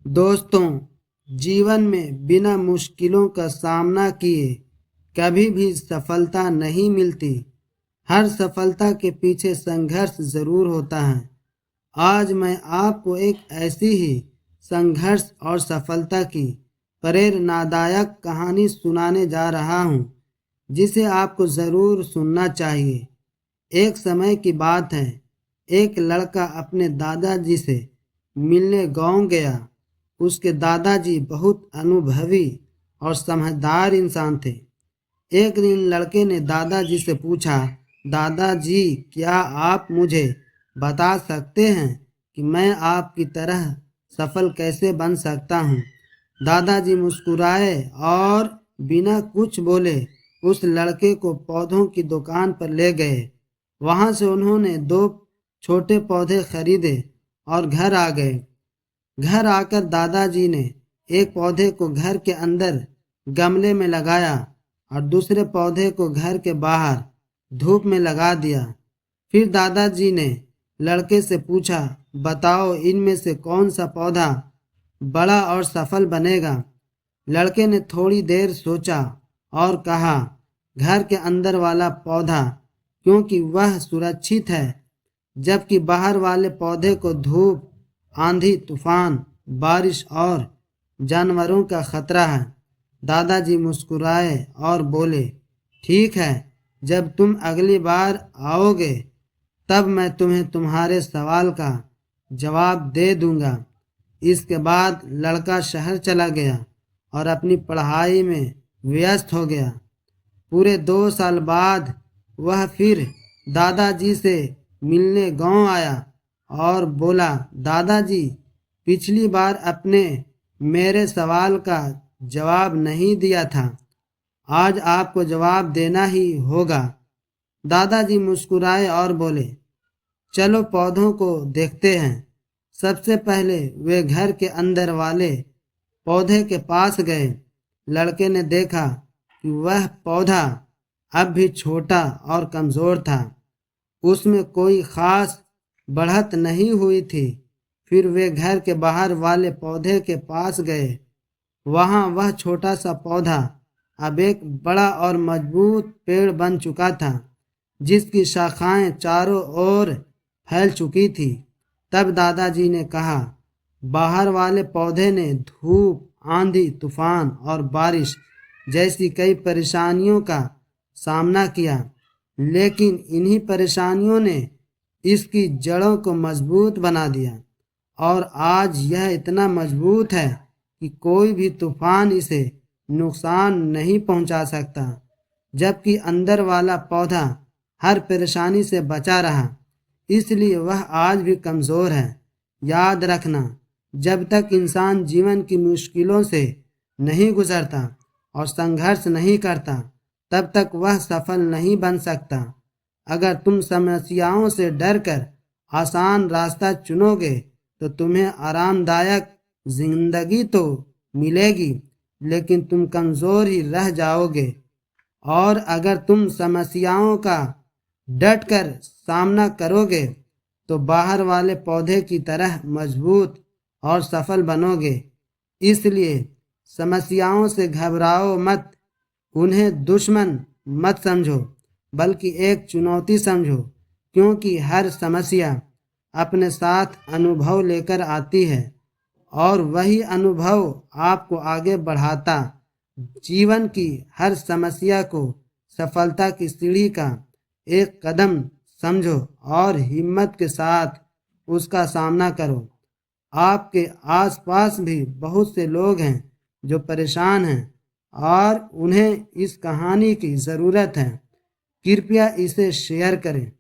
दोस्तों, जीवन में बिना मुश्किलों का सामना किए कभी भी सफलता नहीं मिलती। हर सफलता के पीछे संघर्ष जरूर होता है। आज मैं आपको एक ऐसी ही संघर्ष और सफलता की प्रेरणादायक कहानी सुनाने जा रहा हूँ, जिसे आपको ज़रूर सुनना चाहिए। एक समय की बात है, एक लड़का अपने दादाजी से मिलने गांव गया। उसके दादाजी बहुत अनुभवी और समझदार इंसान थे। एक दिन लड़के ने दादाजी से पूछा, दादाजी, क्या आप मुझे बता सकते हैं कि मैं आपकी तरह सफल कैसे बन सकता हूँ? दादाजी मुस्कुराए और बिना कुछ बोले उस लड़के को पौधों की दुकान पर ले गए। वहां से उन्होंने 2 छोटे पौधे खरीदे और घर आ गए। घर आकर दादाजी ने एक पौधे को घर के अंदर गमले में लगाया और दूसरे पौधे को घर के बाहर धूप में लगा दिया। फिर दादाजी ने लड़के से पूछा, बताओ इनमें से कौन सा पौधा बड़ा और सफल बनेगा? लड़के ने थोड़ी देर सोचा और कहा, घर के अंदर वाला पौधा, क्योंकि वह सुरक्षित है, जबकि बाहर वाले पौधे को धूप, आंधी, तूफान, बारिश और जानवरों का खतरा है। दादाजी मुस्कुराए और बोले, ठीक है, जब तुम अगली बार आओगे तब मैं तुम्हें तुम्हारे सवाल का जवाब दे दूंगा। इसके बाद लड़का शहर चला गया और अपनी पढ़ाई में व्यस्त हो गया। पूरे 2 साल बाद वह फिर दादाजी से मिलने गांव आया और बोला, दादाजी, पिछली बार आपने मेरे सवाल का जवाब नहीं दिया था, आज आपको जवाब देना ही होगा। दादाजी मुस्कुराए और बोले, चलो पौधों को देखते हैं। सबसे पहले वे घर के अंदर वाले पौधे के पास गए। लड़के ने देखा कि वह पौधा अब भी छोटा और कमज़ोर था। उसमें कोई खास बढ़त नहीं हुई थी। फिर वे घर के बाहर वाले पौधे के पास गए। वहां वह छोटा सा पौधा अब एक बड़ा और मजबूत पेड़ बन चुका था, जिसकी शाखाएं चारों ओर फैल चुकी थी। तब दादाजी ने कहा, बाहर वाले पौधे ने धूप, आंधी, तूफान और बारिश जैसी कई परेशानियों का सामना किया, लेकिन इन्हीं परेशानियों ने इसकी जड़ों को मजबूत बना दिया और आज यह इतना मजबूत है कि कोई भी तूफान इसे नुकसान नहीं पहुंचा सकता। जबकि अंदर वाला पौधा हर परेशानी से बचा रहा, इसलिए वह आज भी कमज़ोर है। याद रखना, जब तक इंसान जीवन की मुश्किलों से नहीं गुजरता और संघर्ष नहीं करता, तब तक वह सफल नहीं बन सकता। अगर तुम समस्याओं से डरकर आसान रास्ता चुनोगे तो तुम्हें आरामदायक जिंदगी तो मिलेगी, लेकिन तुम कमज़ोर ही रह जाओगे। और अगर तुम समस्याओं का डट कर सामना करोगे तो बाहर वाले पौधे की तरह मजबूत और सफल बनोगे। इसलिए समस्याओं से घबराओ मत, उन्हें दुश्मन मत समझो, बल्कि एक चुनौती समझो, क्योंकि हर समस्या अपने साथ अनुभव लेकर आती है और वही अनुभव आपको आगे बढ़ाता। जीवन की हर समस्या को सफलता की सीढ़ी का एक कदम समझो और हिम्मत के साथ उसका सामना करो। आपके आसपास भी बहुत से लोग हैं जो परेशान हैं और उन्हें इस कहानी की ज़रूरत है। कृपया इसे शेयर करें।